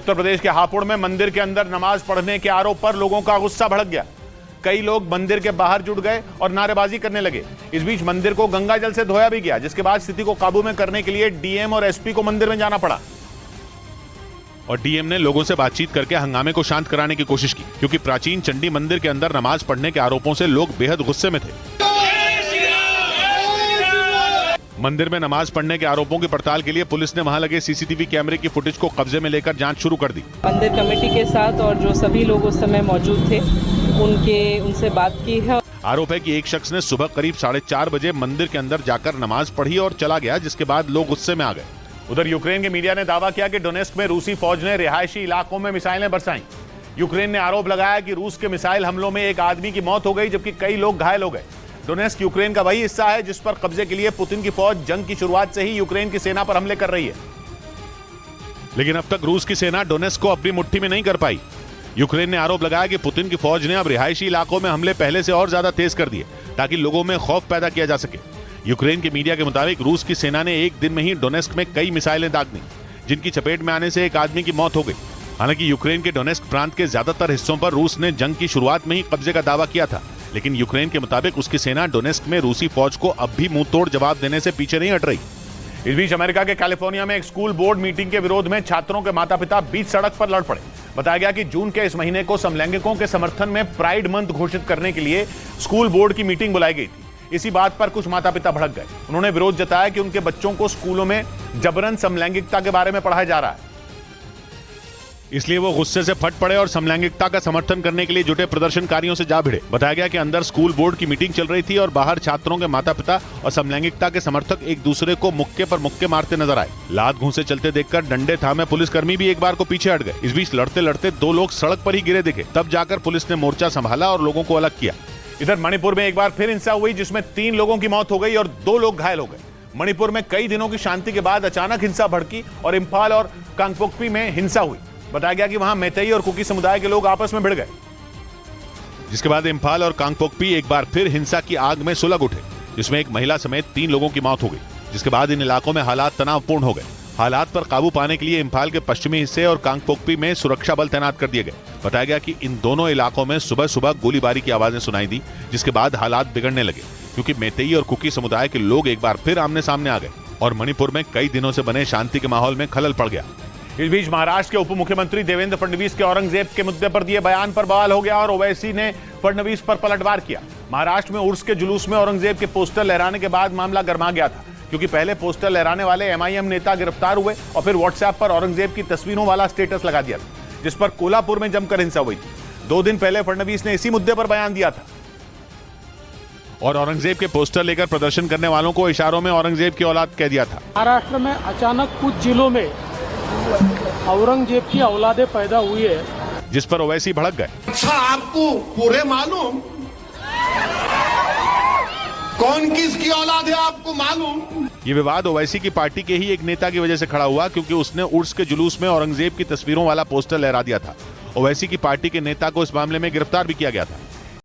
उत्तर प्रदेश के हापुड़ में मंदिर के अंदर नमाज पढ़ने के आरोप पर लोगों का गुस्सा भड़क गया। कई लोग मंदिर के बाहर जुट गए और नारेबाजी करने लगे। इस बीच मंदिर को गंगा जल से धोया भी गया, जिसके बाद स्थिति को काबू में करने के लिए डीएम और एसपी को मंदिर में जाना पड़ा। और डीएम ने लोगों से बातचीत करके हंगामे को शांत कराने की कोशिश की, क्योंकि प्राचीन चंडी मंदिर के अंदर नमाज पढ़ने के आरोपों से लोग बेहद गुस्से में थे। मंदिर में नमाज पढ़ने के आरोपों की पड़ताल के लिए पुलिस ने वहां लगे सीसीटीवी कैमरे की फुटेज को कब्जे में लेकर जांच शुरू कर दी। मंदिर कमेटी के साथ और जो सभी लोग उस समय मौजूद थे उनसे बात की है। आरोप है कि एक शख्स ने सुबह करीब 4:30 बजे मंदिर के अंदर जाकर नमाज पढ़ी और चला गया, जिसके बाद लोग गुस्से में आ गए। उधर यूक्रेन के मीडिया ने दावा किया कि डोनेस्क में रूसी फौज ने रिहायशी इलाकों में मिसाइलें बरसाई। यूक्रेन ने आरोप लगाया कि रूस के मिसाइल हमलों में एक आदमी की मौत हो गई, जबकि कई लोग घायल हो गए। डोनेस्क यूक्रेन का वही हिस्सा है जिस पर कब्जे के लिए पुतिन की फौज जंग की शुरुआत से ही यूक्रेन की सेना पर हमले कर रही है। लेकिन अब तक रूस की सेना डोनेस्क को अपनी मुट्ठी में नहीं कर पाई। यूक्रेन ने आरोप लगाया कि पुतिन की फौज ने अब रिहायशी इलाकों में हमले पहले से और ज्यादा तेज कर दिए, ताकि लोगों में खौफ पैदा किया जा सके। यूक्रेन के मीडिया के मुताबिक रूस की सेना ने एक दिन में ही डोनेस्क में कई मिसाइलें दाग दी, जिनकी चपेट में आने से एक आदमी की मौत हो गई। हालांकि यूक्रेन के डोनेस्क प्रांत के ज्यादातर हिस्सों पर रूस ने जंग की शुरुआत में ही कब्जे का दावा किया था, लेकिन यूक्रेन के मुताबिक उसकी सेना डोनेस्क में रूसी फौज को अब भी मुंह तोड़ जवाब देने से पीछे नहीं हट रही। इस बीच अमेरिका के कैलिफोर्निया में एक स्कूल बोर्ड मीटिंग के विरोध में छात्रों के माता पिता बीच सड़क पर लड़ पड़े। बताया गया कि जून के इस महीने को समलैंगिकों के समर्थन में प्राइड मंथ घोषित करने के लिए स्कूल बोर्ड की मीटिंग बुलाई गई थी। इसी बात पर कुछ माता पिता भड़क गए। उन्होंने विरोध जताया कि उनके बच्चों को स्कूलों में जबरन समलैंगिकता के बारे में पढ़ाया जा रहा है, इसलिए वो गुस्से से फट पड़े और समलैंगिकता का समर्थन करने के लिए जुटे प्रदर्शनकारियों से जा भिड़े। बताया गया कि अंदर स्कूल बोर्ड की मीटिंग चल रही थी और बाहर छात्रों के माता पिता और समलैंगिकता के समर्थक एक दूसरे को मुक्के पर मुक्के मारते नजर आए। लात घूंसे चलते देखकर डंडे थामे पुलिसकर्मी भी एक बार को पीछे हट गए। इस बीच लड़ते लड़ते 2 लोग सड़क पर ही गिरे दिखे, तब जाकर पुलिस ने मोर्चा संभाला और लोगों को अलग किया। इधर मणिपुर में एक बार फिर हिंसा हुई, जिसमें 3 लोगों की मौत हो गई और 2 लोग घायल हो गए। मणिपुर में कई दिनों की शांति के बाद अचानक हिंसा भड़की और इम्फाल और कांगपोकपी में हिंसा हुई। बताया गया कि वहां मैतेई और कुकी समुदाय के लोग आपस में भिड़ गए, जिसके बाद इम्फाल और कांगपोकपी एक बार फिर हिंसा की आग में सुलग उठे, जिसमें एक महिला समेत 3 लोगों की मौत हो गई। जिसके बाद इन इलाकों में हालात तनावपूर्ण हो गए। हालात पर काबू पाने के लिए इम्फाल के पश्चिमी हिस्से और कांगपोकपी में सुरक्षा बल तैनात कर दिए गए। बताया गया कि इन दोनों इलाकों में सुबह सुबह गोलीबारी की आवाजें सुनाई दी, जिसके बाद हालात बिगड़ने लगे, क्योंकि मैतेई और कुकी समुदाय के लोग एक बार फिर आमने सामने आ गए और मणिपुर में कई दिनों से बने शांति के माहौल में खलल पड़ गया। इस बीच महाराष्ट्र के उप मुख्यमंत्री देवेंद्र फडणवीस के औरंगजेब के मुद्दे पर दिए बयान पर बवाल हो गया और ओवैसी ने फडणवीस पर पलटवार किया। महाराष्ट्र में उर्स के जुलूस में औरंगजेब के पोस्टर लहराने के बाद मामला गर्मा गया था, क्योंकि पहले पोस्टर लहराने वाले एमआईएम नेता गिरफ्तार हुए और फिर व्हाट्सएप पर औरंगजेब की तस्वीरों वाला स्टेटस लगा दिया था, जिस पर कोल्हापुर में जमकर हिंसा हुई थी। 2 दिन पहले फडणवीस ने इसी मुद्दे पर बयान दिया था और औरंगजेब के पोस्टर लेकर प्रदर्शन करने वालों को इशारों में औरंगजेब की औलाद कह दिया था। महाराष्ट्र में अचानक कुछ जिलों में औरंगजेब की औलादे पैदा हुई है, जिस पर ओवैसी भड़क गए। अच्छा, आपको पूरे मालूम कौन किसकी औलाद है, आपको मालूम? ये विवाद ओवैसी की पार्टी के ही एक नेता की वजह से खड़ा हुआ, क्योंकि उसने उर्स के जुलूस में औरंगजेब की तस्वीरों वाला पोस्टर लहरा दिया था। ओवैसी की पार्टी के नेता को इस मामले में गिरफ्तार भी किया गया था।